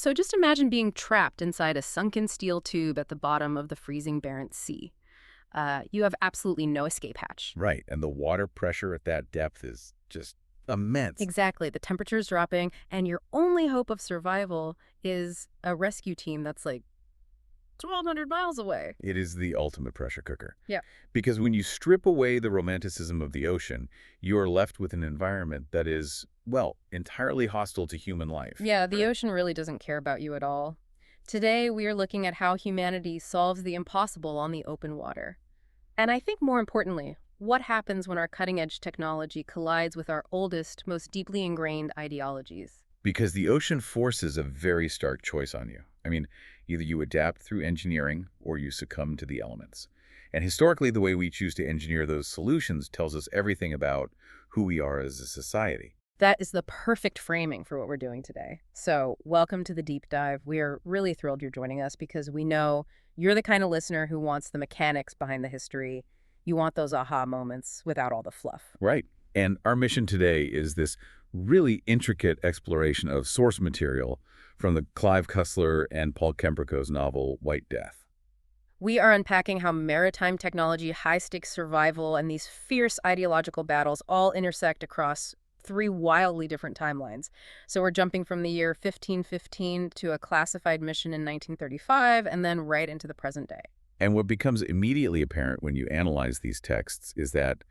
So just imagine being trapped inside a sunken steel tube at the bottom of the freezing Barents Sea. You have absolutely no escape hatch. Right, and the water pressure at that depth is just immense. Exactly. The temperature's dropping, and your only hope of survival is a rescue team that's like 1,200 miles away. It is the ultimate pressure cooker. Yeah. Because when you strip away the romanticism of the ocean, you are left with an environment that is, well, entirely hostile to human life. Yeah, the ocean really doesn't care about you at all. Today, we are looking at how humanity solves the impossible on the open water. And I think more importantly, what happens when our cutting-edge technology collides with our oldest, most deeply ingrained ideologies? Because the ocean forces a very stark choice on you. I mean, either you adapt through engineering or you succumb to the elements. And historically, the way we choose to engineer those solutions tells us everything about who we are as a society. That is the perfect framing for what we're doing today. So, welcome to the deep dive. We are really thrilled you're joining us because we know you're the kind of listener who wants the mechanics behind the history. You want those aha moments without all the fluff. Right. And our mission today is this really intricate exploration of source material from the Clive Cussler and Paul Kemperko's novel White Death. We are unpacking how maritime technology, high-stakes survival, and these fierce ideological battles all intersect across three wildly different timelines. So we're jumping from the year 1515 to a classified mission in 1935, and then right into the present day. And what becomes immediately apparent when you analyze these texts is that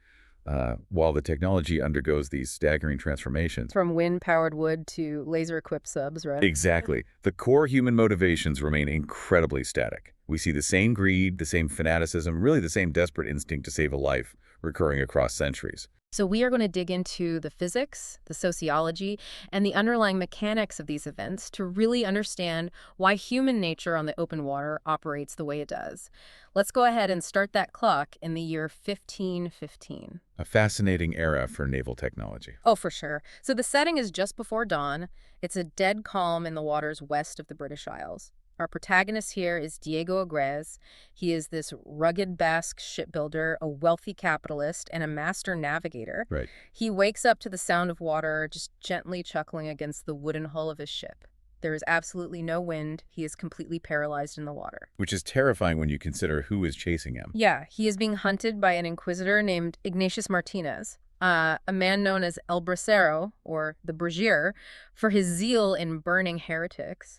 while the technology undergoes these staggering transformations, From wind-powered wood to laser-equipped subs, right? exactly, the core human motivations remain incredibly static. We see the same greed, the same fanaticism, really the same desperate instinct to save a life recurring across centuries. So we are going to dig into the physics, the sociology, and the underlying mechanics of these events to really understand why human nature on the open water operates the way it does. Let's go ahead and start that clock in the year 1515. A fascinating era for naval technology. Oh, for sure. So the setting is just before dawn. It's a dead calm in the waters west of the British Isles. Our protagonist here is Diego Aguirrez. He is this rugged Basque shipbuilder, a wealthy capitalist, and a master navigator. Right. He wakes up to the sound of water just gently chuckling against the wooden hull of his ship. There is absolutely no wind. He is completely paralyzed in the water. Which is terrifying when you consider who is chasing him. Yeah, he is being hunted by an inquisitor named Ignatius Martinez, a man known as El Brasero, or the Brazier, for his zeal in burning heretics.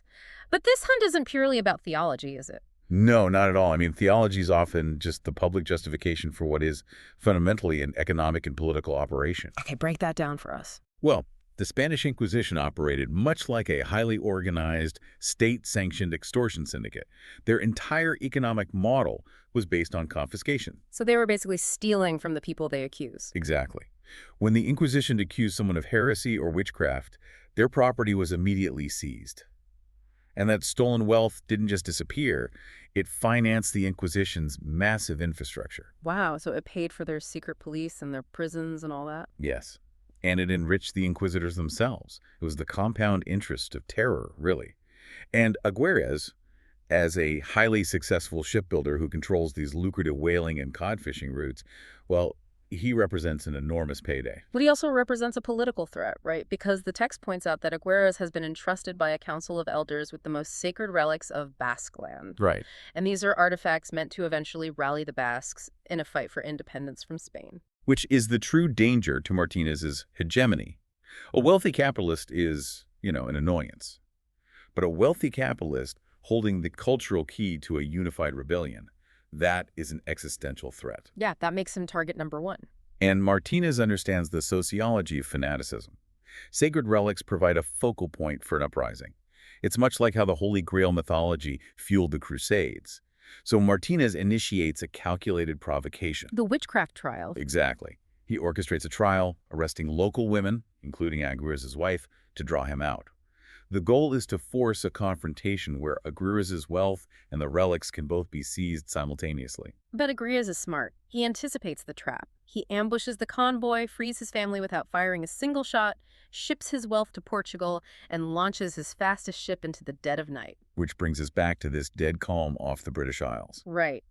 But this hunt isn't purely about theology, is it? No, not at all. I mean, theology is often just the public justification for what is fundamentally an economic and political operation. Okay, break that down for us. Well, the Spanish Inquisition operated much like a highly organized, state-sanctioned extortion syndicate. Their entire economic model was based on confiscation. So they were basically stealing from the people they accuse. Exactly. When the Inquisition accused someone of heresy or witchcraft, their property was immediately seized. And that stolen wealth didn't just disappear, it financed the Inquisition's massive infrastructure. Wow, so it paid for their secret police and their prisons and all that? Yes. And it enriched the inquisitors themselves. It was the compound interest of terror, really. And Aguirrez, as a highly successful shipbuilder who controls these lucrative whaling and cod fishing routes, well, he represents an enormous payday. But he also represents a political threat, right? Because the text points out that Aguirrez has been entrusted by a council of elders with the most sacred relics of Basque land. Right. And these are artifacts meant to eventually rally the Basques in a fight for independence from Spain. Which is the true danger to Martinez's hegemony. A wealthy capitalist is, an annoyance. But a wealthy capitalist holding the cultural key to a unified rebellion, that is an existential threat. Yeah, that makes him target number one. And Martinez understands the sociology of fanaticism. Sacred relics provide a focal point for an uprising. It's much like how the Holy Grail mythology fueled the Crusades. So Martinez initiates a calculated provocation. The witchcraft trial. Exactly. He orchestrates a trial, arresting local women, including Aguirrez's wife, to draw him out. The goal is to force a confrontation where Aguirrez's wealth and the relics can both be seized simultaneously. But Aguirrez is smart. He anticipates the trap. He ambushes the convoy, frees his family without firing a single shot, ships his wealth to Portugal, and launches his fastest ship into the dead of night. Which brings us back to this dead calm off the British Isles. Right.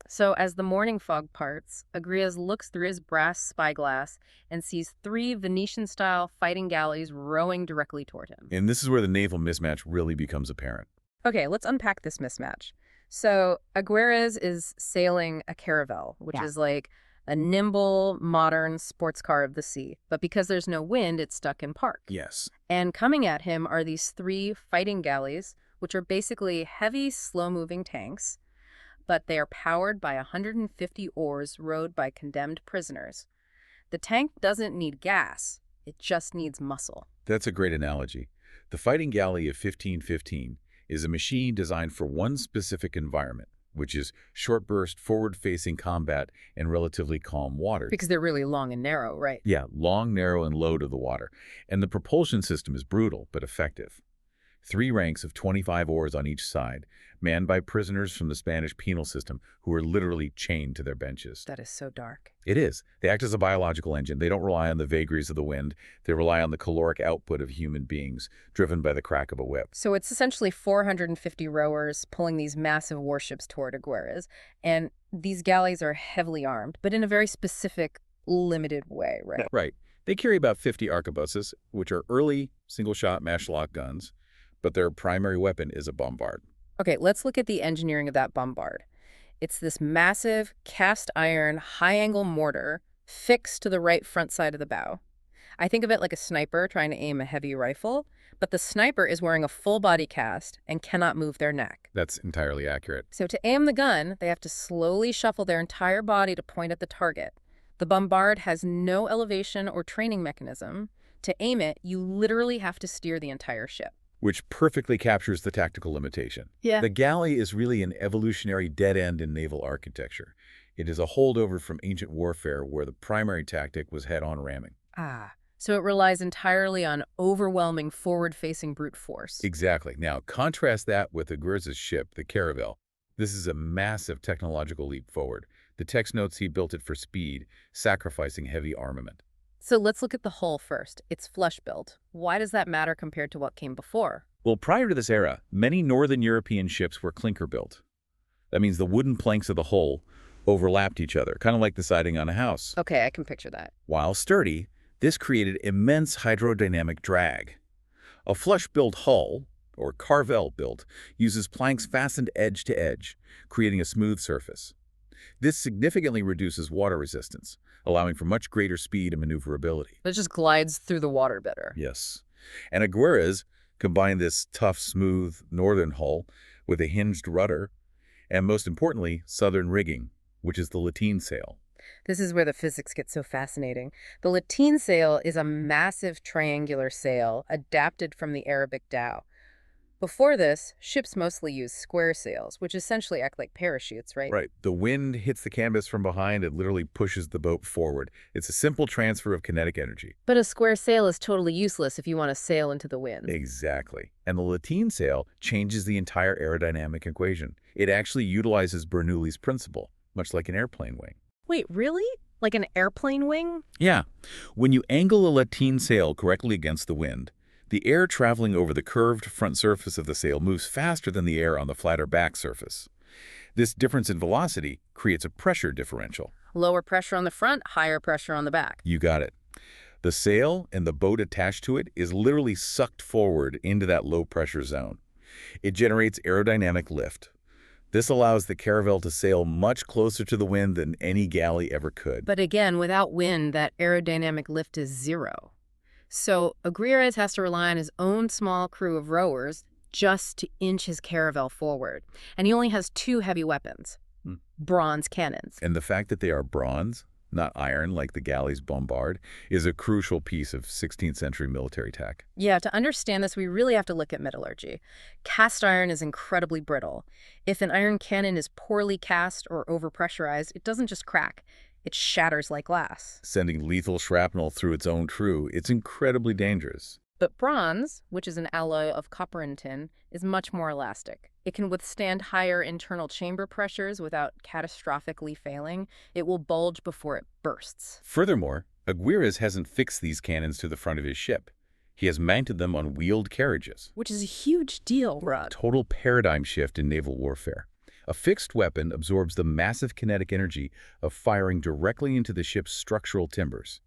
So as the morning fog parts, Aguirrez looks through his brass spyglass and sees three Venetian-style fighting galleys rowing directly toward him. And this is where the naval mismatch really becomes apparent. Okay, let's unpack this mismatch. So Aguirrez is sailing a caravel, which is like a nimble, modern sports car of the sea. But because there's no wind, it's stuck in park. Yes. And coming at him are these three fighting galleys, which are basically heavy, slow-moving tanks, but they are powered by 150 oars rowed by condemned prisoners. The tank doesn't need gas, it just needs muscle. That's a great analogy. The fighting galley of 1515 is a machine designed for one specific environment, which is short-burst, forward-facing combat in relatively calm waters. Because they're really long and narrow, right? Yeah, long, narrow, and low to the water. And the propulsion system is brutal, but effective. 3 ranks of 25 oars on each side, manned by prisoners from the Spanish penal system who are literally chained to their benches. That is so dark. It is. They act as a biological engine. They don't rely on the vagaries of the wind. They rely on the caloric output of human beings, driven by the crack of a whip. So it's essentially 450 rowers pulling these massive warships toward Aguirrez, and these galleys are heavily armed, but in a very specific, limited way, right? Right. They carry about 50 arquebuses, which are early single-shot matchlock guns, but their primary weapon is a bombard. Okay, let's look at the engineering of that bombard. It's this massive cast iron high-angle mortar fixed to the right front side of the bow. I think of it like a sniper trying to aim a heavy rifle, but the sniper is wearing a full body cast and cannot move their neck. That's entirely accurate. So to aim the gun, they have to slowly shuffle their entire body to point at the target. The bombard has no elevation or training mechanism. To aim it, you literally have to steer the entire ship. Which perfectly captures the tactical limitation. Yeah. The galley is really an evolutionary dead end in naval architecture. It is a holdover from ancient warfare where the primary tactic was head-on ramming. So it relies entirely on overwhelming forward-facing brute force. Exactly. Now, contrast that with Aguirrez's ship, the Caravel. This is a massive technological leap forward. The text notes he built it for speed, sacrificing heavy armament. So let's look at the hull first. It's flush-built. Why does that matter compared to what came before? Well, prior to this era, many northern European ships were clinker-built. That means the wooden planks of the hull overlapped each other, kind of like the siding on a house. Okay, I can picture that. While sturdy, this created immense hydrodynamic drag. A flush-built hull, or carvel built, uses planks fastened edge to edge, creating a smooth surface. This significantly reduces water resistance, allowing for much greater speed and maneuverability. It just glides through the water better. Yes. And Aguirrez combined this tough, smooth northern hull with a hinged rudder, and most importantly, southern rigging, which is the lateen sail. This is where the physics get so fascinating. The lateen sail is a massive triangular sail adapted from the Arabic dhow. Before this, ships mostly used square sails, which essentially act like parachutes, right? Right. The wind hits the canvas from behind and literally pushes the boat forward. It's a simple transfer of kinetic energy. But a square sail is totally useless if you want to sail into the wind. Exactly. And the lateen sail changes the entire aerodynamic equation. It actually utilizes Bernoulli's principle, much like an airplane wing. Wait, really? Like an airplane wing? Yeah. When you angle a lateen sail correctly against the wind, the air traveling over the curved front surface of the sail moves faster than the air on the flatter back surface. This difference in velocity creates a pressure differential. Lower pressure on the front, higher pressure on the back. You got it. The sail and the boat attached to it is literally sucked forward into that low-pressure zone. It generates aerodynamic lift. This allows the caravel to sail much closer to the wind than any galley ever could. But again, without wind, that aerodynamic lift is zero. So Aguirrez has to rely on his own small crew of rowers just to inch his caravel forward. And he only has 2 heavy weapons, bronze cannons. And the fact that they are bronze, not iron like the galley's bombard, is a crucial piece of 16th century military tech. Yeah, to understand this, we really have to look at metallurgy. Cast iron is incredibly brittle. If an iron cannon is poorly cast or overpressurized, it doesn't just crack. It shatters like glass. Sending lethal shrapnel through its own crew, it's incredibly dangerous. But bronze, which is an alloy of copper and tin, is much more elastic. It can withstand higher internal chamber pressures without catastrophically failing. It will bulge before it bursts. Furthermore, Aguirrez hasn't fixed these cannons to the front of his ship. He has mounted them on wheeled carriages. Which is a huge deal, Rod. Total paradigm shift in naval warfare. A fixed weapon absorbs the massive kinetic energy of firing directly into the ship's structural timbers.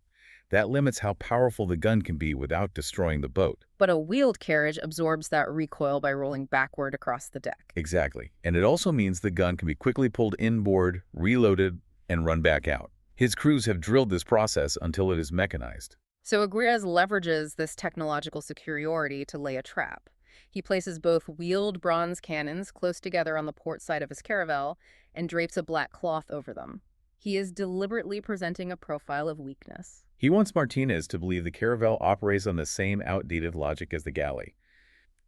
That limits how powerful the gun can be without destroying the boat. But a wheeled carriage absorbs that recoil by rolling backward across the deck. Exactly. And it also means the gun can be quickly pulled inboard, reloaded, and run back out. His crews have drilled this process until it is mechanized. So Aguirrez leverages this technological superiority to lay a trap. He places both wheeled bronze cannons close together on the port side of his caravel and drapes a black cloth over them. He is deliberately presenting a profile of weakness. He wants Martinez to believe the caravel operates on the same outdated logic as the galley,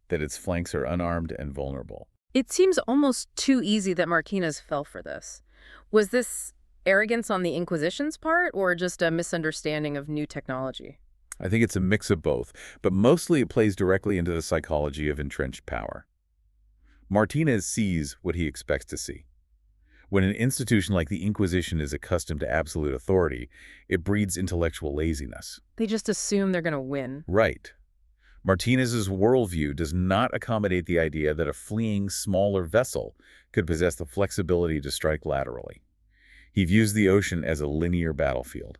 that its flanks are unarmed and vulnerable. It seems almost too easy that Martinez fell for this. Was this arrogance on the Inquisition's part or just a misunderstanding of new technology? I think it's a mix of both, but mostly it plays directly into the psychology of entrenched power. Martinez sees what he expects to see. When an institution like the Inquisition is accustomed to absolute authority, it breeds intellectual laziness. They just assume they're going to win. Right. Martinez's worldview does not accommodate the idea that a fleeing, smaller vessel could possess the flexibility to strike laterally. He views the ocean as a linear battlefield.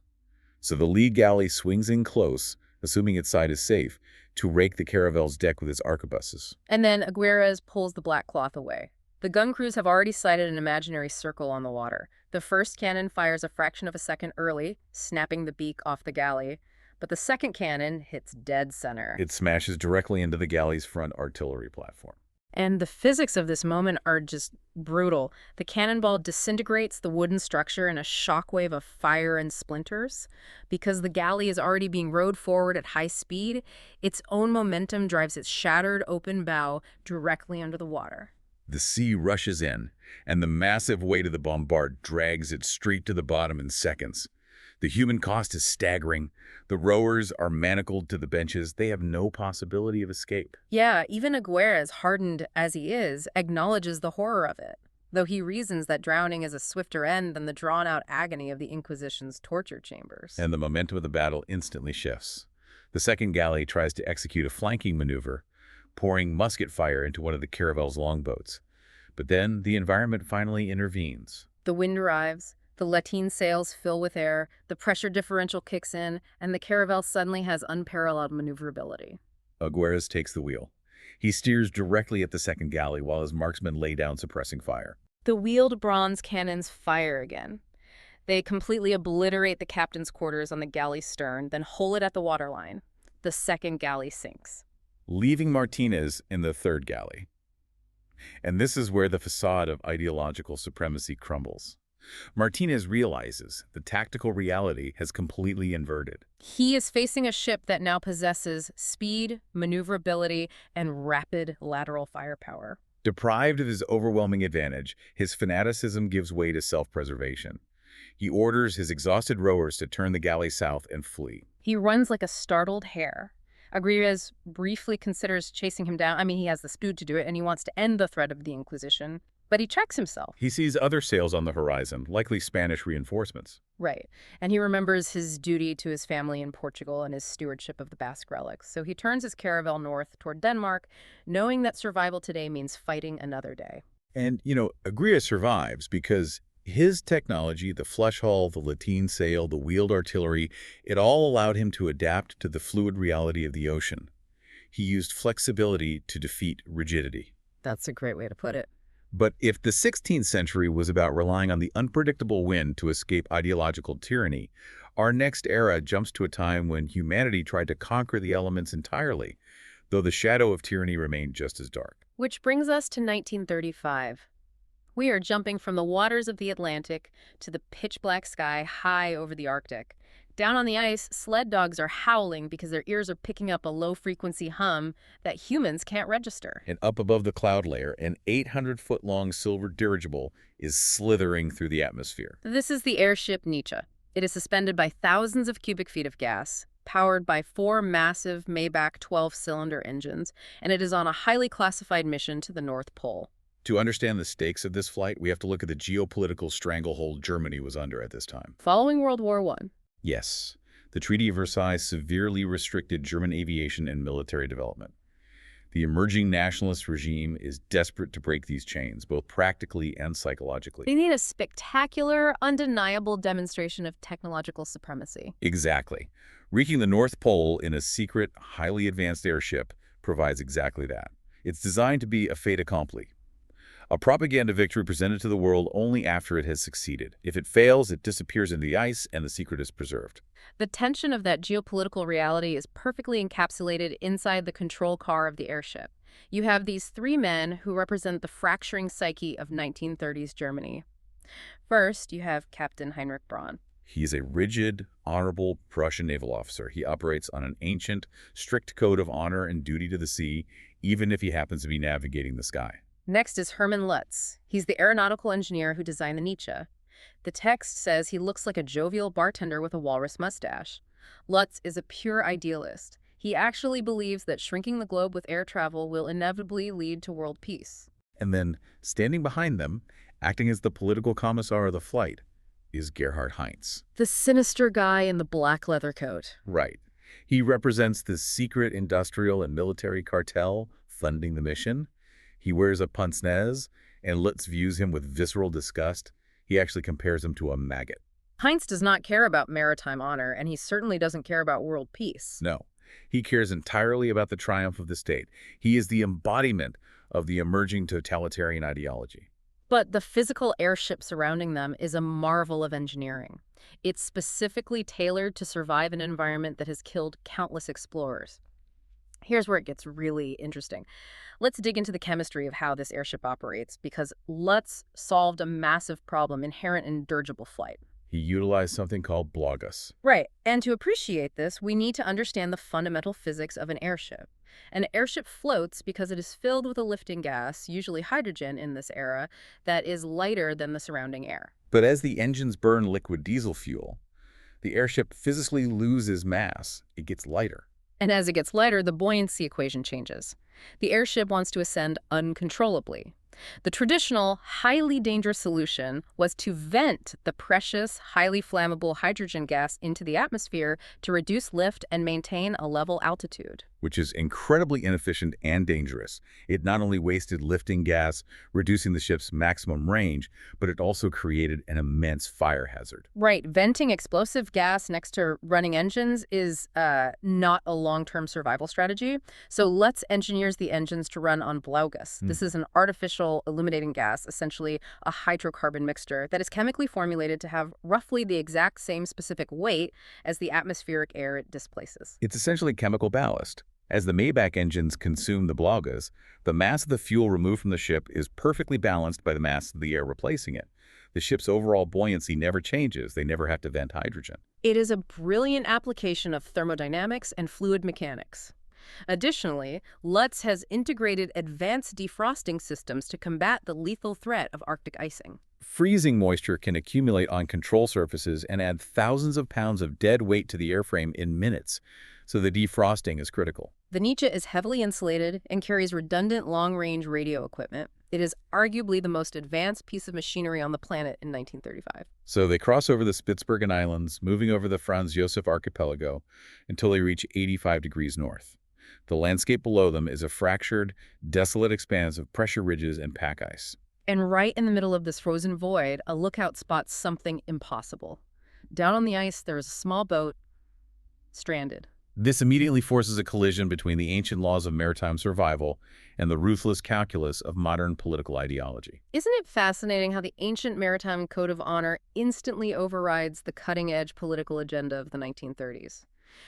So the lead galley swings in close, assuming its side is safe, to rake the caravel's deck with its arquebuses. And then Aguirrez pulls the black cloth away. The gun crews have already sighted an imaginary circle on the water. The first cannon fires a fraction of a second early, snapping the beak off the galley, but the second cannon hits dead center. It smashes directly into the galley's front artillery platform. And the physics of this moment are just brutal. The cannonball disintegrates the wooden structure in a shockwave of fire and splinters. Because the galley is already being rowed forward at high speed, its own momentum drives its shattered open bow directly under the water. The sea rushes in, and the massive weight of the bombard drags it straight to the bottom in seconds. The human cost is staggering. The rowers are manacled to the benches. They have no possibility of escape. Yeah, even Aguirrez, hardened as he is, acknowledges the horror of it, though he reasons that drowning is a swifter end than the drawn-out agony of the Inquisition's torture chambers. And the momentum of the battle instantly shifts. The second galley tries to execute a flanking maneuver, pouring musket fire into one of the caravel's longboats. But then the environment finally intervenes. The wind arrives, the lateen sails fill with air, the pressure differential kicks in, and the caravel suddenly has unparalleled maneuverability. Aguirrez takes the wheel. He steers directly at the second galley while his marksmen lay down suppressing fire. The wheeled bronze cannons fire again. They completely obliterate the captain's quarters on the galley's stern, then hole it at the waterline. The second galley sinks, Leaving Martinez in the third galley. And this is where the facade of ideological supremacy crumbles. Martinez realizes the tactical reality has completely inverted. He is facing a ship that now possesses speed, maneuverability, and rapid lateral firepower. Deprived of his overwhelming advantage, his fanaticism gives way to self-preservation. He orders his exhausted rowers to turn the galley south and flee. He runs like a startled hare. Aguirrez briefly considers chasing him down. He has the speed to do it, and he wants to end the threat of the Inquisition. But he checks himself. He sees other sails on the horizon, likely Spanish reinforcements. Right. And he remembers his duty to his family in Portugal and his stewardship of the Basque relics. So he turns his caravel north toward Denmark, knowing that survival today means fighting another day. And, Aguirrez survives because his technology, the flush hull, the lateen sail, the wheeled artillery, it all allowed him to adapt to the fluid reality of the ocean. He used flexibility to defeat rigidity. That's a great way to put it. But if the 16th century was about relying on the unpredictable wind to escape ideological tyranny, our next era jumps to a time when humanity tried to conquer the elements entirely, though the shadow of tyranny remained just as dark. Which brings us to 1935. We are jumping from the waters of the Atlantic to the pitch-black sky high over the Arctic. Down on the ice, sled dogs are howling because their ears are picking up a low-frequency hum that humans can't register. And up above the cloud layer, an 800-foot-long silver dirigible is slithering through the atmosphere. This is the airship Nietzsche. It is suspended by thousands of cubic feet of gas, powered by 4 massive Maybach 12-cylinder engines, and it is on a highly classified mission to the North Pole. To understand the stakes of this flight, we have to look at the geopolitical stranglehold Germany was under at this time. Following World War I. Yes, the Treaty of Versailles severely restricted German aviation and military development. The emerging nationalist regime is desperate to break these chains, both practically and psychologically. They need a spectacular, undeniable demonstration of technological supremacy. Exactly. Reaching the North Pole in a secret, highly advanced airship provides exactly that. It's designed to be a fait accompli, a propaganda victory presented to the world only after it has succeeded. If it fails, it disappears into the ice and the secret is preserved. The tension of that geopolitical reality is perfectly encapsulated inside the control car of the airship. You have these three men who represent the fracturing psyche of 1930s Germany. First, you have Captain Heinrich Braun. He's a rigid, honorable Prussian naval officer. He operates on an ancient, strict code of honor and duty to the sea, even if he happens to be navigating the sky. Next is Hermann Lutz. He's the aeronautical engineer who designed the Nietzsche. The text says he looks like a jovial bartender with a walrus mustache. Lutz is a pure idealist. He actually believes that shrinking the globe with air travel will inevitably lead to world peace. And then, standing behind them, acting as the political commissar of the flight, is Gerhard Heinz. The sinister guy in the black leather coat. Right. He represents the secret industrial and military cartel funding the mission. He wears a pince-nez, and Lutz views him with visceral disgust. He actually compares him to a maggot. Heinz does not care about maritime honor, and he certainly doesn't care about world peace. No, he cares entirely about the triumph of the state. He is the embodiment of the emerging totalitarian ideology. But the physical airship surrounding them is a marvel of engineering. It's specifically tailored to survive an environment that has killed countless explorers. Here's where it gets really interesting. Let's dig into the chemistry of how this airship operates, because Lutz solved a massive problem inherent in dirigible flight. He utilized something called blogus. Right, and to appreciate this, we need to understand the fundamental physics of an airship. An airship floats because it is filled with a lifting gas, usually hydrogen in this era, that is lighter than the surrounding air. But as the engines burn liquid diesel fuel, the airship physically loses mass. It gets lighter. And as it gets lighter, the buoyancy equation changes. The airship wants to ascend uncontrollably. The traditional, highly dangerous solution was to vent the precious, highly flammable hydrogen gas into the atmosphere to reduce lift and maintain a level altitude. Which is incredibly inefficient and dangerous. It not only wasted lifting gas, reducing the ship's maximum range, but it also created an immense fire hazard. Right. Venting explosive gas next to running engines is not a long-term survival strategy. So Lutz engineers the engines to run on blogus. This is an artificial illuminating gas, essentially a hydrocarbon mixture that is chemically formulated to have roughly the exact same specific weight as the atmospheric air it displaces. It's essentially chemical ballast. As the Maybach engines consume the blogus, the mass of the fuel removed from the ship is perfectly balanced by the mass of the air replacing it. The ship's overall buoyancy never changes. They never have to vent hydrogen. It is a brilliant application of thermodynamics and fluid mechanics. Additionally, Lutz has integrated advanced defrosting systems to combat the lethal threat of Arctic icing. Freezing moisture can accumulate on control surfaces and add thousands of pounds of dead weight to the airframe in minutes, so the defrosting is critical. The Nietzsche is heavily insulated and carries redundant long-range radio equipment. It is arguably the most advanced piece of machinery on the planet in 1935. So they cross over the Spitsbergen Islands, moving over the Franz Josef Archipelago until they reach 85 degrees north. The landscape below them is a fractured, desolate expanse of pressure ridges and pack ice. And right in the middle of this frozen void, a lookout spots something impossible. Down on the ice, there is a small boat, stranded. This immediately forces a collision between the ancient laws of maritime survival and the ruthless calculus of modern political ideology. Isn't it fascinating how the ancient maritime code of honor instantly overrides the cutting-edge political agenda of the 1930s?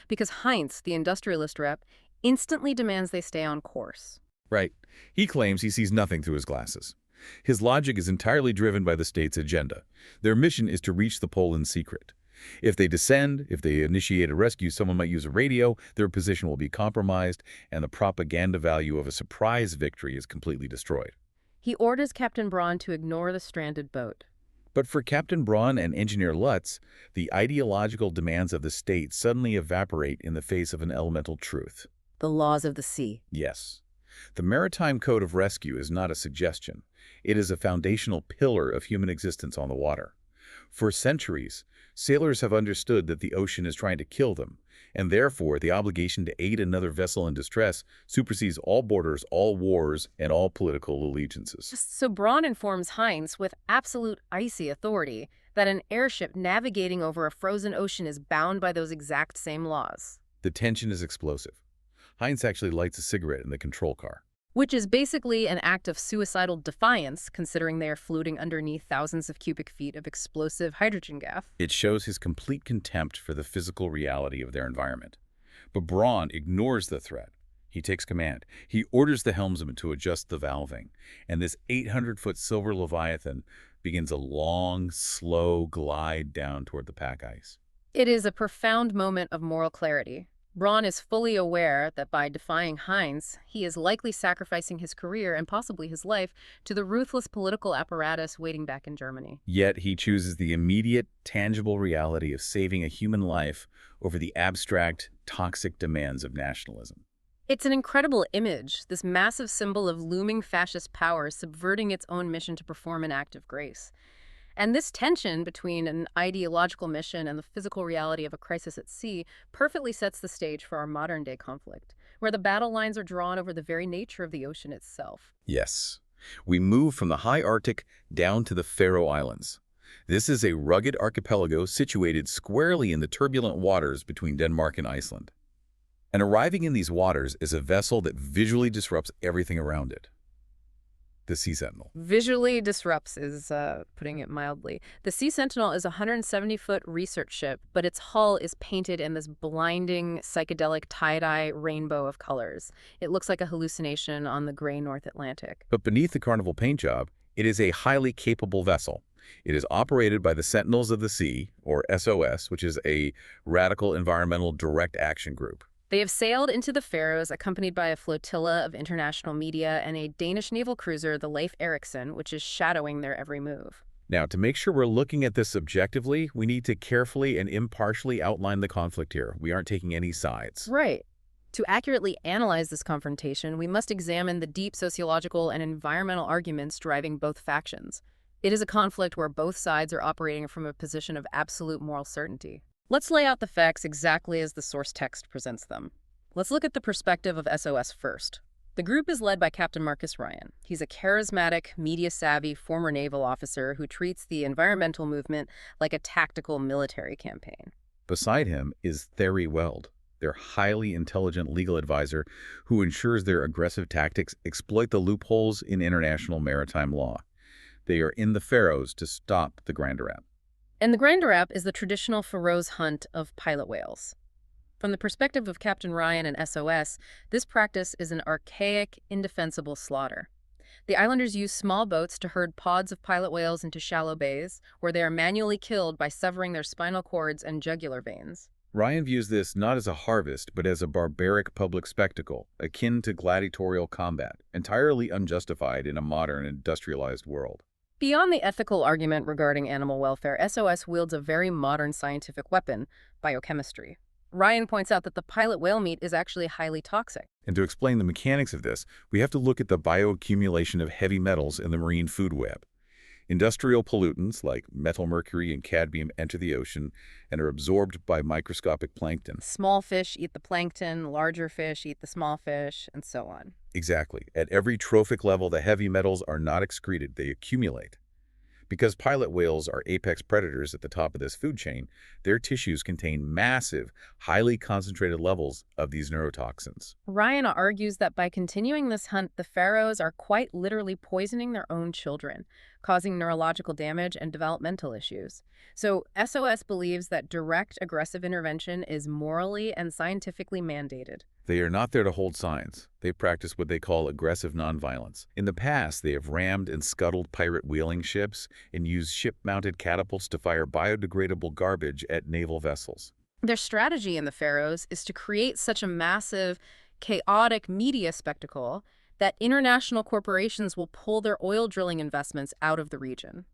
Because Heinz, the industrialist rep, instantly demands they stay on course. Right. He claims he sees nothing through his glasses. His logic is entirely driven by the state's agenda. Their mission is to reach the pole in secret. If they descend, if they initiate a rescue, someone might use a radio, their position will be compromised, and the propaganda value of a surprise victory is completely destroyed. He orders Captain Braun to ignore the stranded boat. But for Captain Braun and Engineer Lutz, the ideological demands of the state suddenly evaporate in the face of an elemental truth. The laws of the sea. Yes. The Maritime Code of Rescue is not a suggestion. It is a foundational pillar of human existence on the water. For centuries, sailors have understood that the ocean is trying to kill them, and therefore the obligation to aid another vessel in distress supersedes all borders, all wars, and all political allegiances. So Braun informs Heinz with absolute icy authority that an airship navigating over a frozen ocean is bound by those exact same laws. The tension is explosive. Heinz actually lights a cigarette in the control car. Which is basically an act of suicidal defiance, considering they are floating underneath thousands of cubic feet of explosive hydrogen gas. It shows his complete contempt for the physical reality of their environment. But Braun ignores the threat. He takes command. He orders the helmsman to adjust the valving, and this 800-foot silver Leviathan begins a long, slow glide down toward the pack ice. It is a profound moment of moral clarity. Braun is fully aware that by defying Heinz, he is likely sacrificing his career and possibly his life to the ruthless political apparatus waiting back in Germany. Yet he chooses the immediate, tangible reality of saving a human life over the abstract, toxic demands of nationalism. It's an incredible image, this massive symbol of looming fascist power subverting its own mission to perform an act of grace. And this tension between an ideological mission and the physical reality of a crisis at sea perfectly sets the stage for our modern-day conflict, where the battle lines are drawn over the very nature of the ocean itself. Yes, we move from the high Arctic down to the Faroe Islands. This is a rugged archipelago situated squarely in the turbulent waters between Denmark and Iceland. And arriving in these waters is a vessel that visually disrupts everything around it. The Sea Sentinel. Visually disrupts is putting it mildly. The Sea Sentinel is a 170-foot research ship, but its hull is painted in this blinding, psychedelic tie-dye rainbow of colors. It looks like a hallucination on the gray North Atlantic. But beneath the carnival paint job, it is a highly capable vessel. It is operated by the Sentinels of the Sea, or SOS, which is a radical environmental direct action group. They have sailed into the Faroes accompanied by a flotilla of international media and a Danish naval cruiser, the Leif Erikson, which is shadowing their every move. Now, to make sure we're looking at this objectively, we need to carefully and impartially outline the conflict here. We aren't taking any sides. Right. To accurately analyze this confrontation, we must examine the deep sociological and environmental arguments driving both factions. It is a conflict where both sides are operating from a position of absolute moral certainty. Let's lay out the facts exactly as the source text presents them. Let's look at the perspective of SOS first. The group is led by Captain Marcus Ryan. He's a charismatic, media-savvy former naval officer who treats the environmental movement like a tactical military campaign. Beside him is Theri Weld, their highly intelligent legal advisor who ensures their aggressive tactics exploit the loopholes in international maritime law. They are in the Faroes to stop the Grandarap. And the Grandarap is the traditional Faroes hunt of pilot whales. From the perspective of Captain Ryan and SOS, this practice is an archaic, indefensible slaughter. The islanders use small boats to herd pods of pilot whales into shallow bays, where they are manually killed by severing their spinal cords and jugular veins. Ryan views this not as a harvest, but as a barbaric public spectacle, akin to gladiatorial combat, entirely unjustified in a modern, industrialized world. Beyond the ethical argument regarding animal welfare, SOS wields a very modern scientific weapon, biochemistry. Ryan points out that the pilot whale meat is actually highly toxic. And to explain the mechanics of this, we have to look at the bioaccumulation of heavy metals in the marine food web. Industrial pollutants like metal mercury and cadmium enter the ocean and are absorbed by microscopic plankton. Small fish eat the plankton, larger fish eat the small fish, and so on. Exactly. At every trophic level, the heavy metals are not excreted, they accumulate. Because pilot whales are apex predators at the top of this food chain, their tissues contain massive, highly concentrated levels of these neurotoxins. Ryan argues that by continuing this hunt, the Faroes are quite literally poisoning their own children, causing neurological damage and developmental issues. So SOS believes that direct aggressive intervention is morally and scientifically mandated. They are not there to hold signs. They practice what they call aggressive nonviolence. In the past, they have rammed and scuttled pirate whaling ships and used ship-mounted catapults to fire biodegradable garbage at naval vessels. Their strategy in the Faroes is to create such a massive, chaotic media spectacle that international corporations will pull their oil drilling investments out of the region.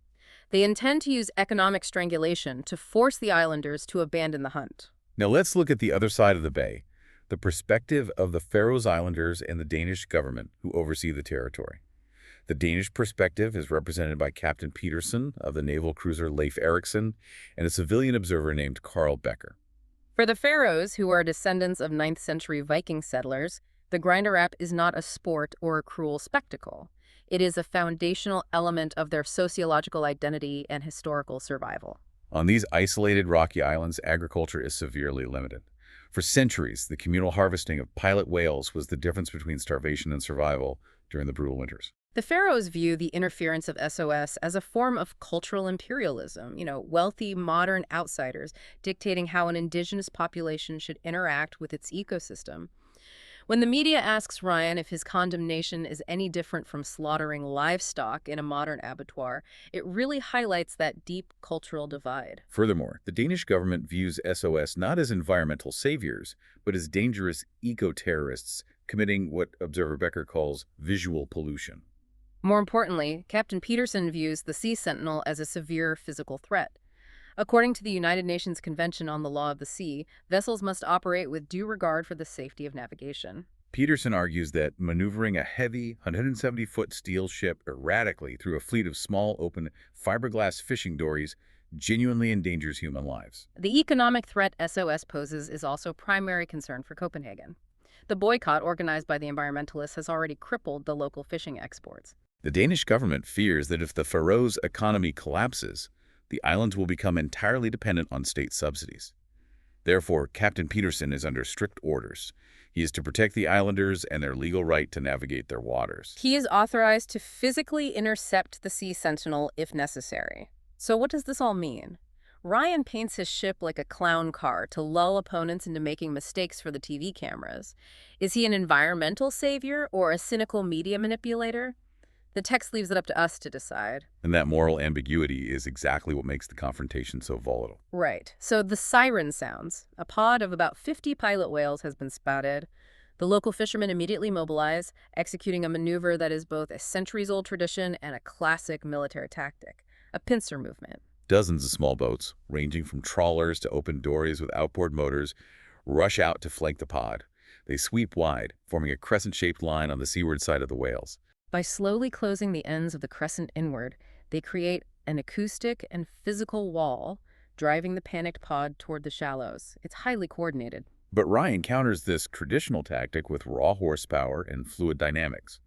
They intend to use economic strangulation to force the islanders to abandon the hunt. Now let's look at the other side of the bay, the perspective of the Faroes Islanders and the Danish government who oversee the territory. The Danish perspective is represented by Captain Petersen of the naval cruiser Leif Erikson and a civilian observer named Carl Becker. For the Faroes, who are descendants of ninth century Viking settlers, the grinder wrap is not a sport or a cruel spectacle. It is a foundational element of their sociological identity and historical survival. On these isolated rocky islands, agriculture is severely limited. For centuries, the communal harvesting of pilot whales was the difference between starvation and survival during the brutal winters. The Faroes view the interference of SOS as a form of cultural imperialism, wealthy, modern outsiders dictating how an indigenous population should interact with its ecosystem. When the media asks Ryan if his condemnation is any different from slaughtering livestock in a modern abattoir, it really highlights that deep cultural divide. Furthermore, the Danish government views SOS not as environmental saviors, but as dangerous eco-terrorists committing what observer Becker calls visual pollution. More importantly, Captain Petersen views the Sea Sentinel as a severe physical threat. According to the United Nations Convention on the Law of the Sea, vessels must operate with due regard for the safety of navigation. Petersen argues that maneuvering a heavy 170-foot steel ship erratically through a fleet of small, open, fiberglass fishing dories genuinely endangers human lives. The economic threat SOS poses is also a primary concern for Copenhagen. The boycott organized by the environmentalists has already crippled the local fishing exports. The Danish government fears that if the Faroes' economy collapses, the islands will become entirely dependent on state subsidies. Therefore, Captain Petersen is under strict orders. He is to protect the islanders and their legal right to navigate their waters. He is authorized to physically intercept the Sea Sentinel if necessary. So what does this all mean? Ryan paints his ship like a clown car to lull opponents into making mistakes for the TV cameras. Is he an environmental savior or a cynical media manipulator? The text leaves it up to us to decide. And that moral ambiguity is exactly what makes the confrontation so volatile. Right. So the siren sounds. A pod of about 50 pilot whales has been spotted. The local fishermen immediately mobilize, executing a maneuver that is both a centuries-old tradition and a classic military tactic, a pincer movement. Dozens of small boats, ranging from trawlers to open dories with outboard motors, rush out to flank the pod. They sweep wide, forming a crescent-shaped line on the seaward side of the whales. By slowly closing the ends of the crescent inward, they create an acoustic and physical wall, driving the panicked pod toward the shallows. It's highly coordinated. But Ryan counters this traditional tactic with raw horsepower and fluid dynamics.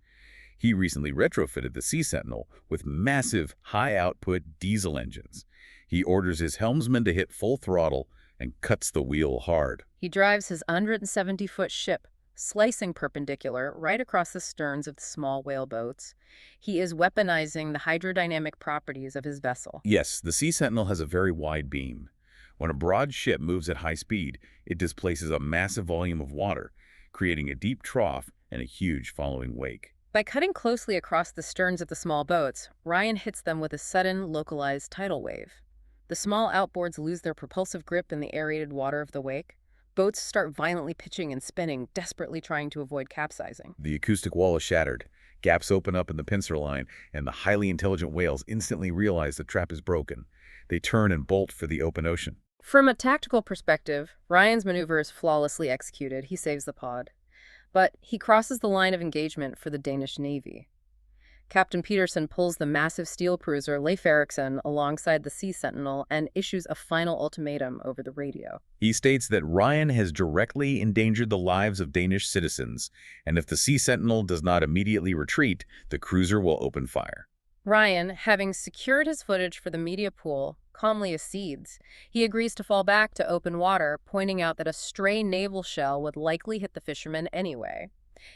He recently retrofitted the Sea Sentinel with massive, high-output diesel engines. He orders his helmsman to hit full throttle and cuts the wheel hard. He drives his 170-foot ship, slicing perpendicular right across the sterns of the small whale boats. He is weaponizing the hydrodynamic properties of his vessel. Yes, the Sea Sentinel has a very wide beam. When a broad ship moves at high speed, it displaces a massive volume of water, creating a deep trough and a huge following wake. By cutting closely across the sterns of the small boats, Ryan hits them with a sudden, localized tidal wave. The small outboards lose their propulsive grip in the aerated water of the wake. Boats start violently pitching and spinning, desperately trying to avoid capsizing. The acoustic wall is shattered. Gaps open up in the pincer line, and the highly intelligent whales instantly realize the trap is broken. They turn and bolt for the open ocean. From a tactical perspective, Ryan's maneuver is flawlessly executed. He saves the pod. But he crosses the line of engagement for the Danish Navy. Captain Petersen pulls the massive steel cruiser Leif Erikson alongside the Sea Sentinel and issues a final ultimatum over the radio. He states that Ryan has directly endangered the lives of Danish citizens, and if the Sea Sentinel does not immediately retreat, the cruiser will open fire. Ryan, having secured his footage for the media pool, calmly accedes. He agrees to fall back to open water, pointing out that a stray naval shell would likely hit the fishermen anyway.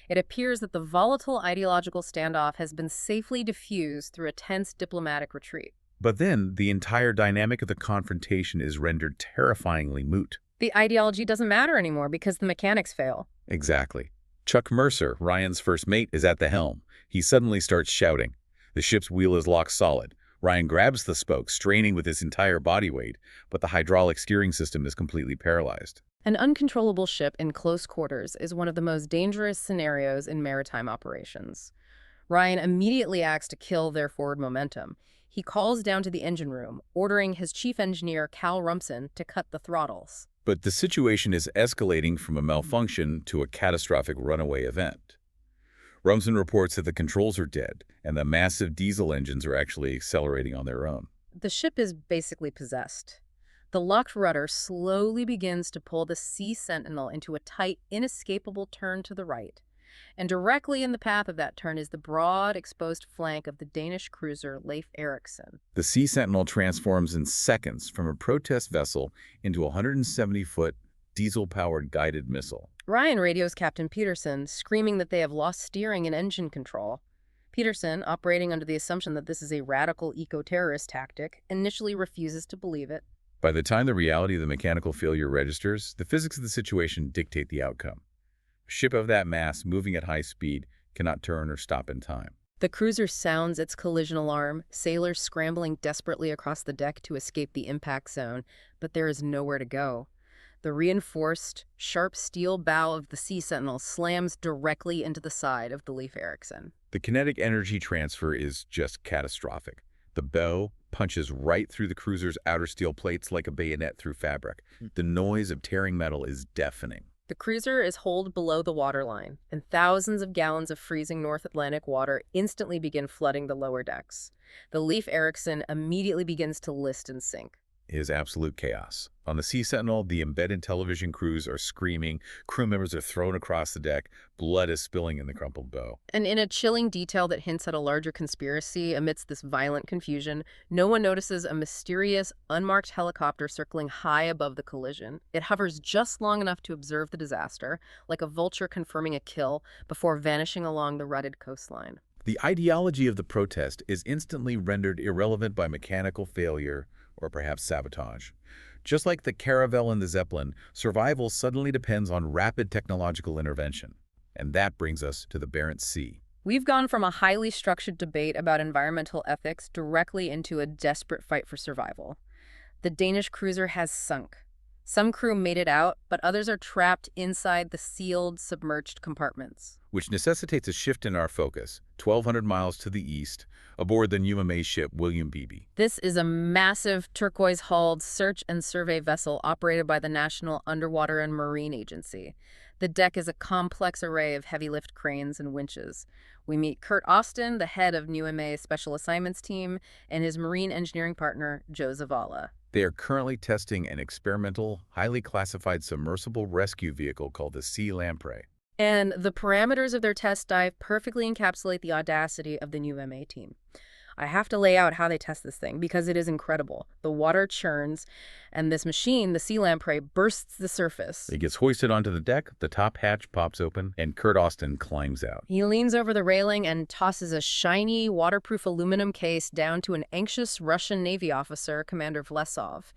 It appears that the volatile ideological standoff has been safely diffused through a tense diplomatic retreat. But then, the entire dynamic of the confrontation is rendered terrifyingly moot. The ideology doesn't matter anymore because the mechanics fail. Exactly. Chuck Mercer, Ryan's first mate, is at the helm. He suddenly starts shouting. The ship's wheel is locked solid. Ryan grabs the spoke, straining with his entire body weight, but the hydraulic steering system is completely paralyzed. An uncontrollable ship in close quarters is one of the most dangerous scenarios in maritime operations. Ryan immediately acts to kill their forward momentum. He calls down to the engine room, ordering his chief engineer, Cal Rumson, to cut the throttles. But the situation is escalating from a malfunction to a catastrophic runaway event. Rumsen reports that the controls are dead, and the massive diesel engines are actually accelerating on their own. The ship is basically possessed. The locked rudder slowly begins to pull the Sea Sentinel into a tight, inescapable turn to the right. And directly in the path of that turn is the broad, exposed flank of the Danish cruiser Leif Erikson. The Sea Sentinel transforms in seconds from a protest vessel into a 170-foot diesel-powered guided missile. Ryan radios Captain Peterson, screaming that they have lost steering and engine control. Peterson, operating under the assumption that this is a radical eco-terrorist tactic, initially refuses to believe it. By the time the reality of the mechanical failure registers, the physics of the situation dictate the outcome. A ship of that mass moving at high speed cannot turn or stop in time. The cruiser sounds its collision alarm, sailors scrambling desperately across the deck to escape the impact zone, but there is nowhere to go. The reinforced, sharp steel bow of the Sea Sentinel slams directly into the side of the Leif Erikson. The kinetic energy transfer is just catastrophic. The bow punches right through the cruiser's outer steel plates like a bayonet through fabric. The noise of tearing metal is deafening. The cruiser is holed below the waterline, and thousands of gallons of freezing North Atlantic water instantly begin flooding the lower decks. The Leif Erikson immediately begins to list and sink. It is absolute chaos. On the Sea Sentinel, the embedded television crews are screaming, crew members are thrown across the deck, blood is spilling in the crumpled bow. And in a chilling detail that hints at a larger conspiracy amidst this violent confusion, no one notices a mysterious, unmarked helicopter circling high above the collision. It hovers just long enough to observe the disaster, like a vulture confirming a kill, before vanishing along the rutted coastline. The ideology of the protest is instantly rendered irrelevant by mechanical failure or perhaps sabotage. Just like the Caravel and the Zeppelin, survival suddenly depends on rapid technological intervention. And that brings us to the Barents Sea. We've gone from a highly structured debate about environmental ethics directly into a desperate fight for survival. The Danish cruiser has sunk. Some crew made it out, but others are trapped inside the sealed, submerged compartments. Which necessitates a shift in our focus, 1,200 miles to the east, aboard the UMA ship William Beebe. This is a massive turquoise-hulled search and survey vessel operated by the National Underwater and Marine Agency. The deck is a complex array of heavy-lift cranes and winches. We meet Kurt Austin, the head of UMA's Special Assignments Team, and his marine engineering partner, Joe Zavala. They are currently testing an experimental, highly classified submersible rescue vehicle called the Sea Lamprey. And the parameters of their test dive perfectly encapsulate the audacity of the UMA team. I have to lay out how they test this thing because it is incredible. The water churns, and this machine, the Sea Lamprey, bursts the surface. It gets hoisted onto the deck, the top hatch pops open, and Kurt Austin climbs out. He leans over the railing and tosses a shiny, waterproof aluminum case down to an anxious Russian Navy officer, Commander Vlasov.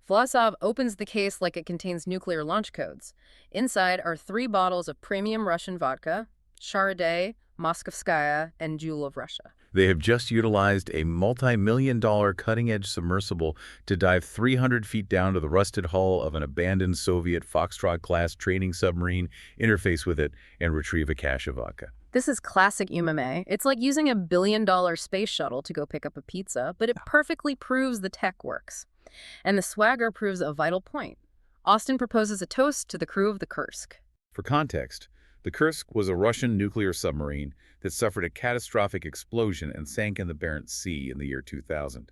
Vlasov opens the case like it contains nuclear launch codes. Inside are 3 bottles of premium Russian vodka, Chardonnay, Moskovskaya, and Jewel of Russia. They have just utilized a multi-million-dollar cutting-edge submersible to dive 300 feet down to the rusted hull of an abandoned Soviet Foxtrot-class training submarine, interface with it, and retrieve a cache of vodka. This is classic UMA. It's like using a billion-dollar space shuttle to go pick up a pizza, but it perfectly proves the tech works. And the swagger proves a vital point. Austin proposes a toast to the crew of the Kursk. For context, the Kursk was a Russian nuclear submarine that suffered a catastrophic explosion and sank in the Barents Sea in the year 2000.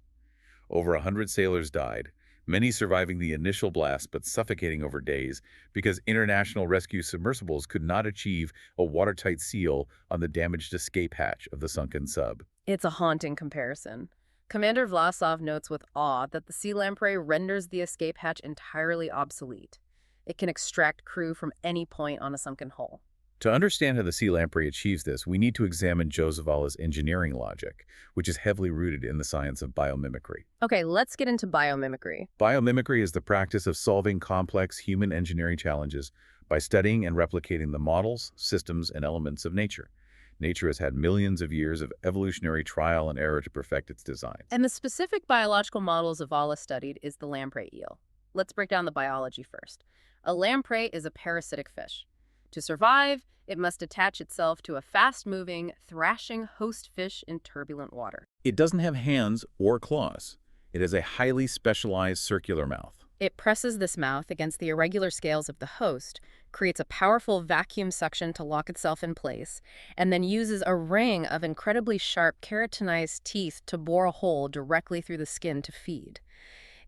Over 100 sailors died, many surviving the initial blast but suffocating over days because international rescue submersibles could not achieve a watertight seal on the damaged escape hatch of the sunken sub. It's a haunting comparison. Commander Vlasov notes with awe that the Sea Lamprey renders the escape hatch entirely obsolete. It can extract crew from any point on a sunken hull. To understand how the Sea Lamprey achieves this, we need to examine Joe Zavala's engineering logic, which is heavily rooted in the science of biomimicry. Okay, let's get into biomimicry. Biomimicry is the practice of solving complex human engineering challenges by studying and replicating the models, systems, and elements of nature. Nature has had millions of years of evolutionary trial and error to perfect its designs. And the specific biological model Zavala studied is the lamprey eel. Let's break down the biology first. A lamprey is a parasitic fish. To survive, it must attach itself to a fast-moving, thrashing host fish in turbulent water. It doesn't have hands or claws. It has a highly specialized circular mouth. It presses this mouth against the irregular scales of the host, creates a powerful vacuum suction to lock itself in place, and then uses a ring of incredibly sharp keratinized teeth to bore a hole directly through the skin to feed.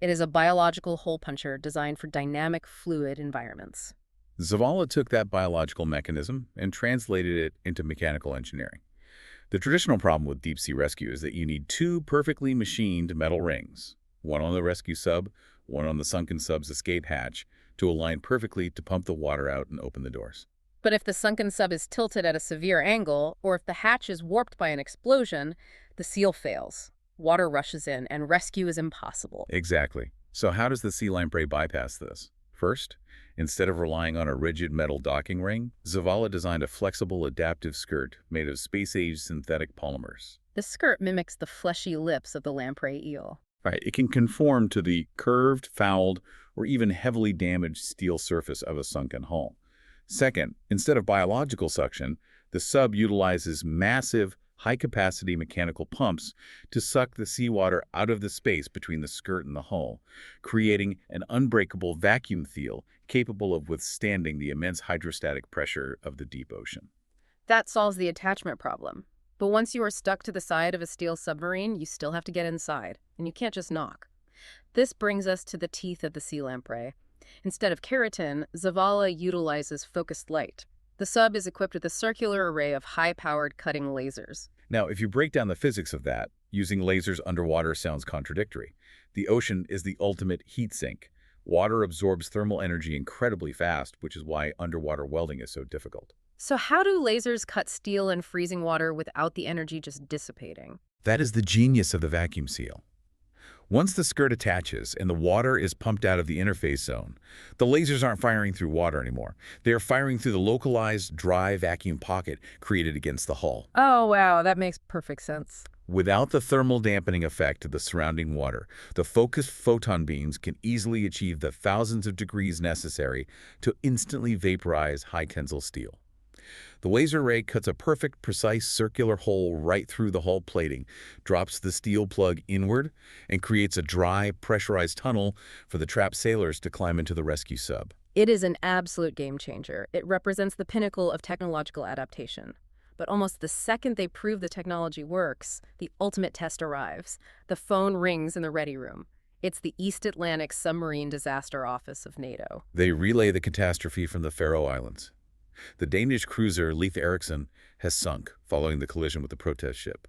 It is a biological hole puncher designed for dynamic fluid environments. Zavala took that biological mechanism and translated it into mechanical engineering. The traditional problem with deep-sea rescue is that you need two perfectly machined metal rings, one on the rescue sub, one on the sunken sub's escape hatch, to align perfectly to pump the water out and open the doors. But if the sunken sub is tilted at a severe angle, or if the hatch is warped by an explosion, the seal fails. Water rushes in, and rescue is impossible. Exactly. So how does the sea lamprey bypass this? First, instead of relying on a rigid metal docking ring, Zavala designed a flexible adaptive skirt made of space-age synthetic polymers. The skirt mimics the fleshy lips of the lamprey eel. Right, it can conform to the curved, fouled, or even heavily damaged steel surface of a sunken hull. Second, instead of biological suction, the sub utilizes massive, high-capacity mechanical pumps to suck the seawater out of the space between the skirt and the hull, creating an unbreakable vacuum seal capable of withstanding the immense hydrostatic pressure of the deep ocean. That solves the attachment problem. But once you are stuck to the side of a steel submarine, you still have to get inside, and you can't just knock. This brings us to the teeth of the sea lamprey. Instead of keratin, Zavala utilizes focused light. The sub is equipped with a circular array of high-powered cutting lasers. Now, if you break down the physics of that, using lasers underwater sounds contradictory. The ocean is the ultimate heat sink. Water absorbs thermal energy incredibly fast, which is why underwater welding is so difficult. So how do lasers cut steel in freezing water without the energy just dissipating? That is the genius of the vacuum seal. Once the skirt attaches and the water is pumped out of the interface zone, the lasers aren't firing through water anymore. They are firing through the localized, dry vacuum pocket created against the hull. Oh, wow, that makes perfect sense. Without the thermal dampening effect of the surrounding water, the focused photon beams can easily achieve the thousands of degrees necessary to instantly vaporize high-tensile steel. The laser ray cuts a perfect, precise circular hole right through the hull plating, drops the steel plug inward, and creates a dry, pressurized tunnel for the trapped sailors to climb into the rescue sub. It is an absolute game changer. It represents the pinnacle of technological adaptation. But almost the second they prove the technology works, the ultimate test arrives. The phone rings in the ready room. It's the East Atlantic Submarine Disaster Office of NATO. They relay the catastrophe from the Faroe Islands. The Danish cruiser Leif Erikson has sunk following the collision with the protest ship.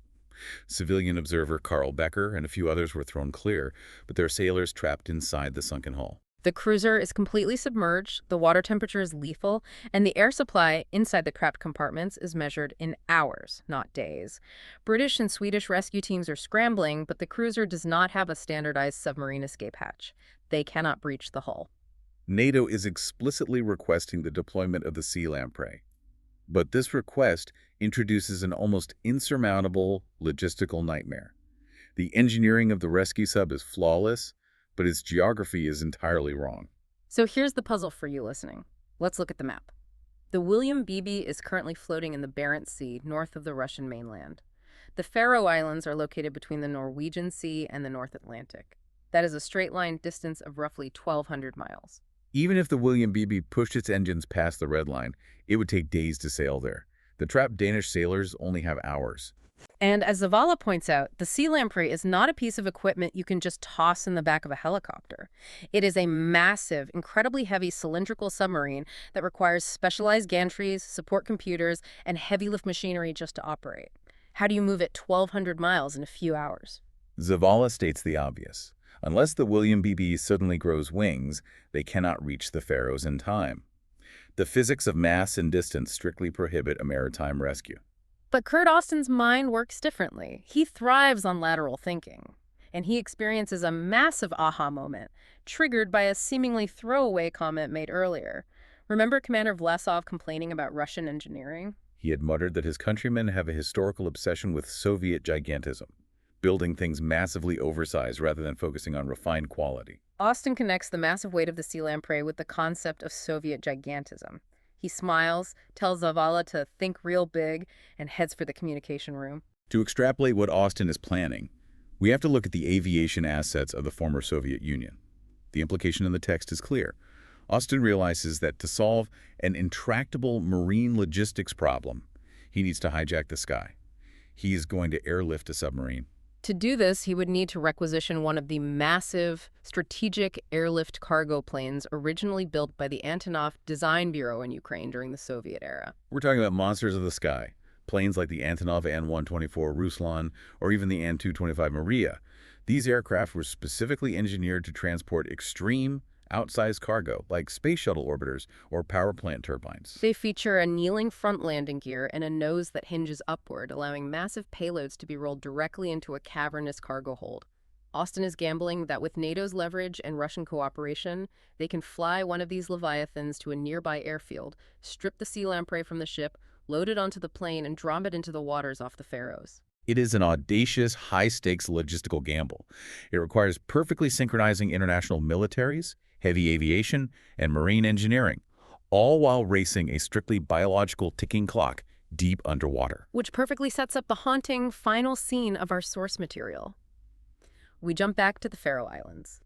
Civilian observer Carl Becker and a few others were thrown clear, but their sailors trapped inside the sunken hull. The cruiser is completely submerged, the water temperature is lethal, and the air supply inside the trapped compartments is measured in hours, not days. British and Swedish rescue teams are scrambling, but the cruiser does not have a standardized submarine escape hatch. They cannot breach the hull. NATO is explicitly requesting the deployment of the sea lamprey. But this request introduces an almost insurmountable logistical nightmare. The engineering of the rescue sub is flawless, but its geography is entirely wrong. So here's the puzzle for you listening. Let's look at the map. The William Beebe is currently floating in the Barents Sea north of the Russian mainland. The Faroe Islands are located between the Norwegian Sea and the North Atlantic. That is a straight line distance of roughly 1,200 miles. Even if the William Beebe pushed its engines past the red line, it would take days to sail there. The trapped Danish sailors only have hours. And as Zavala points out, the sea lamprey is not a piece of equipment you can just toss in the back of a helicopter. It is a massive, incredibly heavy cylindrical submarine that requires specialized gantries, support computers, and heavy lift machinery just to operate. How do you move it 1,200 miles in a few hours? Zavala states the obvious. Unless the William Beebe suddenly grows wings, they cannot reach the Faroes in time. The physics of mass and distance strictly prohibit a maritime rescue. But Kurt Austin's mind works differently. He thrives on lateral thinking, and he experiences a massive aha moment, triggered by a seemingly throwaway comment made earlier. Remember Commander Vlasov complaining about Russian engineering? He had muttered that his countrymen have a historical obsession with Soviet gigantism, building things massively oversized rather than focusing on refined quality. Austin connects the massive weight of the sea lamprey with the concept of Soviet gigantism. He smiles, tells Zavala to think real big, and heads for the communication room. To extrapolate what Austin is planning, we have to look at the aviation assets of the former Soviet Union. The implication in the text is clear. Austin realizes that to solve an intractable marine logistics problem, he needs to hijack the sky. He is going to airlift a submarine. To do this, he would need to requisition one of the massive strategic airlift cargo planes originally built by the Antonov Design Bureau in Ukraine during the Soviet era. We're talking about monsters of the sky, planes like the Antonov An-124 Ruslan or even the An-225 Maria. These aircraft were specifically engineered to transport extreme, outsized cargo, like space shuttle orbiters or power plant turbines. They feature a kneeling front landing gear and a nose that hinges upward, allowing massive payloads to be rolled directly into a cavernous cargo hold. Austin is gambling that with NATO's leverage and Russian cooperation, they can fly one of these leviathans to a nearby airfield, strip the sea lamprey from the ship, load it onto the plane, and drop it into the waters off the Faroes. It is an audacious, high-stakes logistical gamble. It requires perfectly synchronizing international militaries, heavy aviation, and marine engineering, all while racing a strictly biological ticking clock deep underwater. Which perfectly sets up the haunting final scene of our source material. We jump back to the Faroe Islands.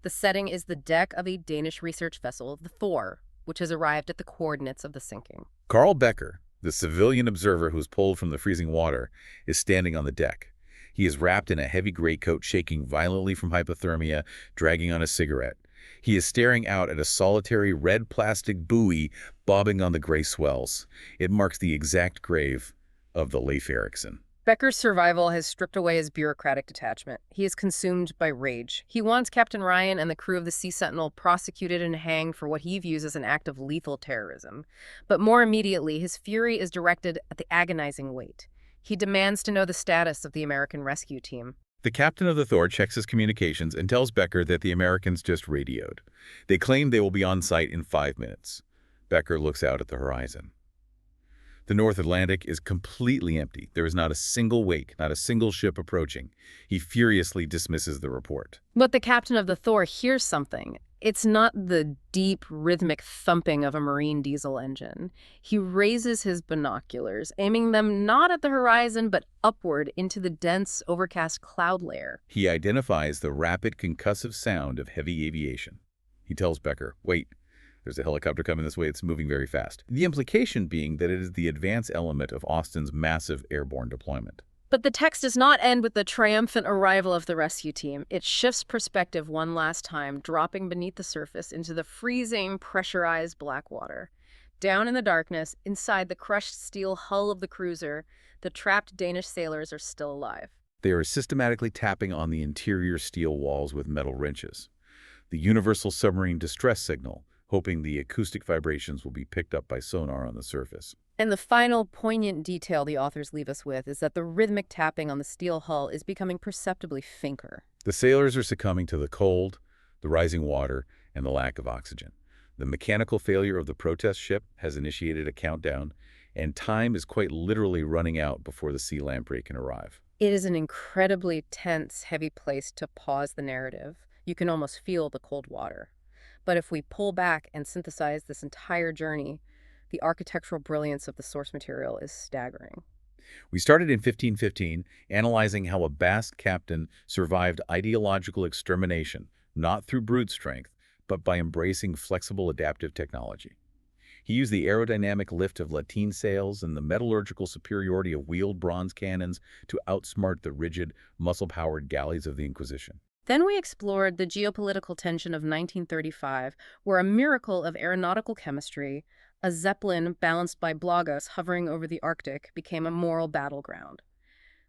The setting is the deck of a Danish research vessel, the Thor, which has arrived at the coordinates of the sinking. Carl Becker, the civilian observer who's pulled from the freezing water, is standing on the deck. He is wrapped in a heavy greatcoat, shaking violently from hypothermia, dragging on a cigarette. He is staring out at a solitary red plastic buoy bobbing on the gray swells. It marks the exact grave of the Leif Erikson. Becker's survival has stripped away his bureaucratic detachment. He is consumed by rage. He wants Captain Ryan and the crew of the Sea Sentinel prosecuted and hanged for what he views as an act of lethal terrorism. But more immediately, his fury is directed at the agonizing weight. He demands to know the status of the American rescue team. The captain of the Thor checks his communications and tells Becker that the Americans just radioed. They claim they will be on site in 5 minutes. Becker looks out at the horizon. The North Atlantic is completely empty. There is not a single wake, not a single ship approaching. He furiously dismisses the report. But the captain of the Thor hears something. It's not the deep, rhythmic thumping of a marine diesel engine. He raises his binoculars, aiming them not at the horizon, but upward into the dense, overcast cloud layer. He identifies the rapid concussive sound of heavy aviation. He tells Becker, "Wait, there's a helicopter coming this way. It's moving very fast." The implication being that it is the advance element of Austin's massive airborne deployment. But the text does not end with the triumphant arrival of the rescue team. It shifts perspective one last time, dropping beneath the surface into the freezing, pressurized black water. Down in the darkness, inside the crushed steel hull of the cruiser, the trapped Danish sailors are still alive. They are systematically tapping on the interior steel walls with metal wrenches. The universal submarine distress signal, hoping the acoustic vibrations will be picked up by sonar on the surface. And the final poignant detail the authors leave us with is that the rhythmic tapping on the steel hull is becoming perceptibly fainter. The sailors are succumbing to the cold, the rising water, and the lack of oxygen. The mechanical failure of the protest ship has initiated a countdown, and time is quite literally running out before the sea lamprey can arrive. It is an incredibly tense, heavy place to pause the narrative. You can almost feel the cold water. But if we pull back and synthesize this entire journey, the architectural brilliance of the source material is staggering. We started in 1515, analyzing how a Basque captain survived ideological extermination, not through brute strength, but by embracing flexible adaptive technology. He used the aerodynamic lift of lateen sails and the metallurgical superiority of wheeled bronze cannons to outsmart the rigid, muscle-powered galleys of the Inquisition. Then we explored the geopolitical tension of 1935, where a miracle of aeronautical chemistry, a Zeppelin balanced by Blagos hovering over the Arctic, became a moral battleground.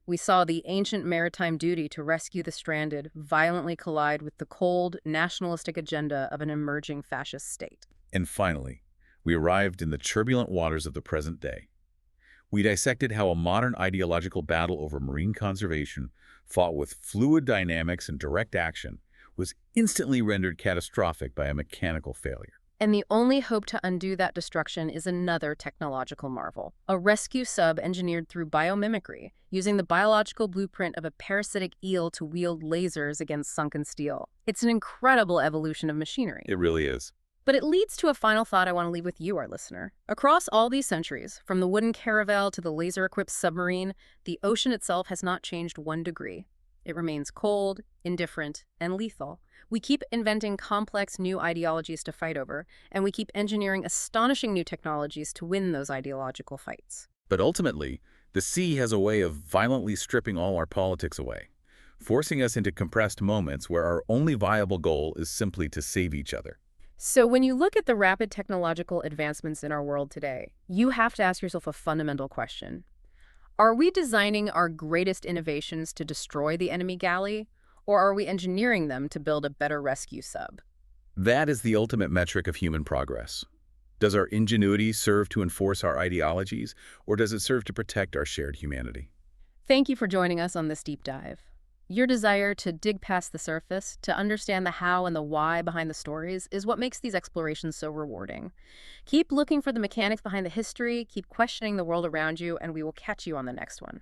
We saw the ancient maritime duty to rescue the stranded violently collide with the cold, nationalistic agenda of an emerging fascist state. And finally, we arrived in the turbulent waters of the present day. We dissected how a modern ideological battle over marine conservation, fought with fluid dynamics and direct action, was instantly rendered catastrophic by a mechanical failure. And the only hope to undo that destruction is another technological marvel. A rescue sub engineered through biomimicry, using the biological blueprint of a parasitic eel to wield lasers against sunken steel. It's an incredible evolution of machinery. It really is. But it leads to a final thought I want to leave with you, our listener. Across all these centuries, from the wooden caravel to the laser-equipped submarine, the ocean itself has not changed 1 degree. It remains cold, indifferent, and lethal. We keep inventing complex new ideologies to fight over, and we keep engineering astonishing new technologies to win those ideological fights. But ultimately, the sea has a way of violently stripping all our politics away, forcing us into compressed moments where our only viable goal is simply to save each other. So when you look at the rapid technological advancements in our world today, you have to ask yourself a fundamental question. Are we designing our greatest innovations to destroy the enemy galley, or are we engineering them to build a better rescue sub? That is the ultimate metric of human progress. Does our ingenuity serve to enforce our ideologies, or does it serve to protect our shared humanity? Thank you for joining us on this deep dive. Your desire to dig past the surface, to understand the how and the why behind the stories, is what makes these explorations so rewarding. Keep looking for the mechanics behind the history, keep questioning the world around you, and we will catch you on the next one.